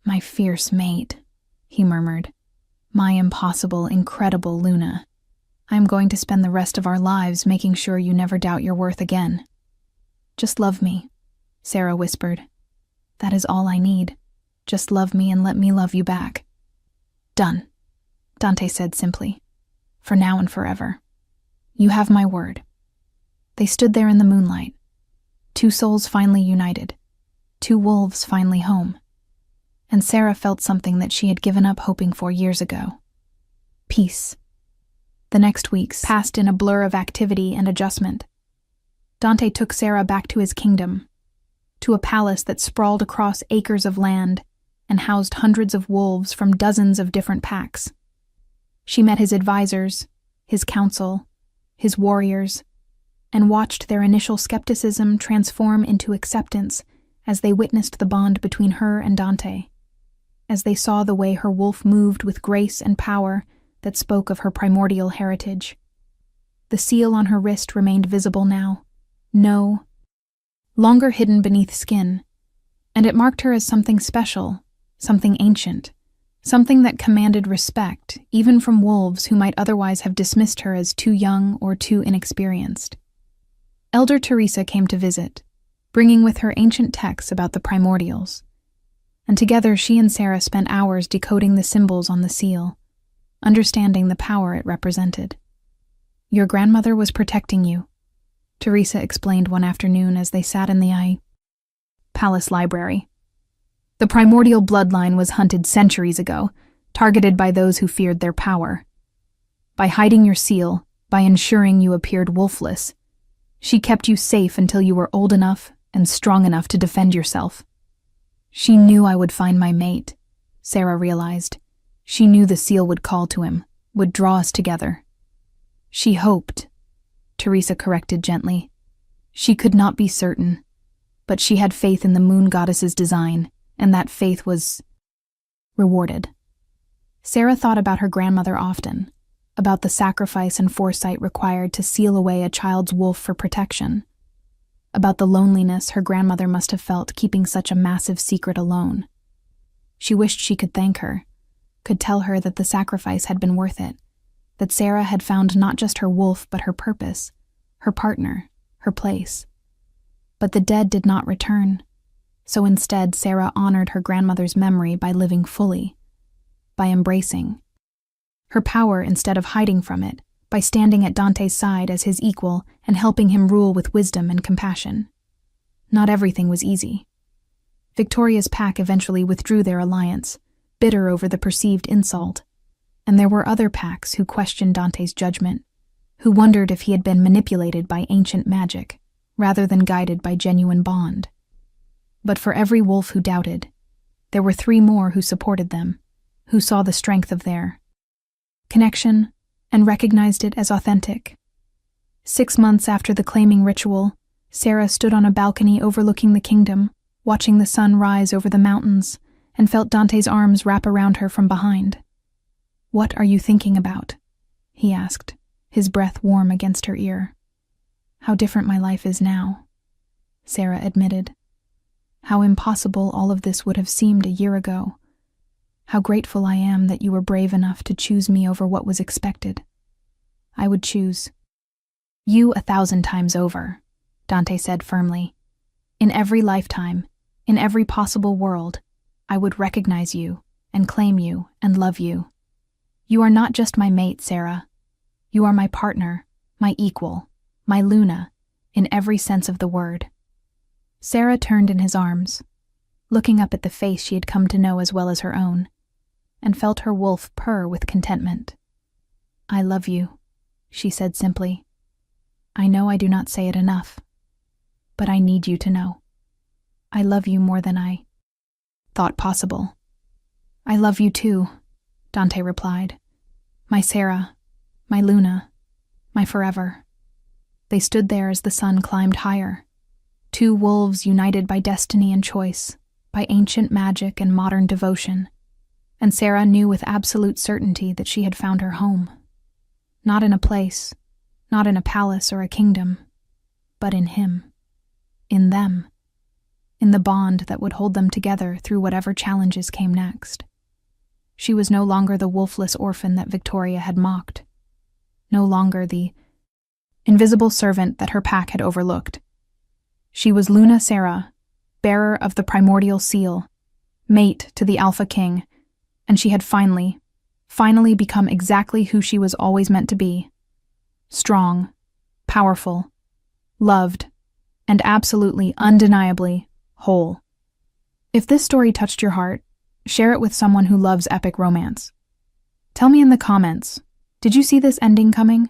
"My fierce mate," he murmured. "My impossible, incredible Luna. I am going to spend the rest of our lives making sure you never doubt your worth again." "Just love me," Sarah whispered. "That is all I need. Just love me and let me love you back." "Done," Dante said simply. "For now and forever. You have my word." They stood there in the moonlight, two souls finally united, two wolves finally home. And Sarah felt something that she had given up hoping for years ago. Peace. The next weeks passed in a blur of activity and adjustment. Dante took Sarah back to his kingdom, to a palace that sprawled across acres of land and housed hundreds of wolves from dozens of different packs. She met his advisors, his council, his warriors, and watched their initial skepticism transform into acceptance as they witnessed the bond between her and Dante, as they saw the way her wolf moved with grace and power that spoke of her primordial heritage. The seal on her wrist remained visible now, no longer hidden beneath skin, and it marked her as something special, something ancient, something that commanded respect, even from wolves who might otherwise have dismissed her as too young or too inexperienced. Elder Teresa came to visit, bringing with her ancient texts about the primordials, and together she and Sarah spent hours decoding the symbols on the seal, understanding the power it represented. "Your grandmother was protecting you," Teresa explained one afternoon as they sat in the palace library. "The primordial bloodline was hunted centuries ago, targeted by those who feared their power. By hiding your seal, by ensuring you appeared wolfless, she kept you safe until you were old enough and strong enough to defend yourself. She knew I would find my mate," Sarah realized. She knew the seal would call to him, would draw us together. "She hoped," Teresa corrected gently. "She could not be certain, but she had faith in the moon goddess's design, and that faith was rewarded." Sarah thought about her grandmother often, about the sacrifice and foresight required to seal away a child's wolf for protection, about the loneliness her grandmother must have felt keeping such a massive secret alone. She wished she could thank her, could tell her that the sacrifice had been worth it, that Sarah had found not just her wolf but her purpose, her partner, her place. But the dead did not return, so instead Sarah honored her grandmother's memory by living fully, by embracing her power instead of hiding from it, by standing at Dante's side as his equal and helping him rule with wisdom and compassion. Not everything was easy. Victoria's pack eventually withdrew their alliance, bitter over the perceived insult, and there were other packs who questioned Dante's judgment, who wondered if he had been manipulated by ancient magic, rather than guided by genuine bond. But for every wolf who doubted, there were 3 more who supported them, who saw the strength of their connection, and recognized it as authentic. 6 months after the claiming ritual, Sarah stood on a balcony overlooking the kingdom, watching the sun rise over the mountains, and felt Dante's arms wrap around her from behind. "What are you thinking about?" he asked, his breath warm against her ear. "How different my life is now," Sarah admitted. "How impossible all of this would have seemed a year ago. How grateful I am that you were brave enough to choose me over what was expected. I would choose you 1,000 times over," Dante said firmly. "In every lifetime, in every possible world, I would recognize you and claim you and love you. You are not just my mate, Sarah. You are my partner, my equal, my Luna, in every sense of the word." Sarah turned in his arms, looking up at the face she had come to know as well as her own, and felt her wolf purr with contentment. "I love you," she said simply. "I know I do not say it enough, but I need you to know. I love you more than I thought possible." "I love you too," Dante replied. "My Sarah, my Luna, my forever." They stood there as the sun climbed higher, two wolves united by destiny and choice, by ancient magic and modern devotion, and Sarah knew with absolute certainty that she had found her home. Not in a place, not in a palace or a kingdom, but in him, in them, in the bond that would hold them together through whatever challenges came next. She was no longer the wolfless orphan that Victoria had mocked, no longer the invisible servant that her pack had overlooked. She was Luna Sarah, bearer of the primordial seal, mate to the Alpha King, and she had finally become exactly who she was always meant to be: strong, powerful, loved, and absolutely, undeniably whole. If this story touched your heart, share it with someone who loves epic romance. Tell me in the comments, did you see this ending coming?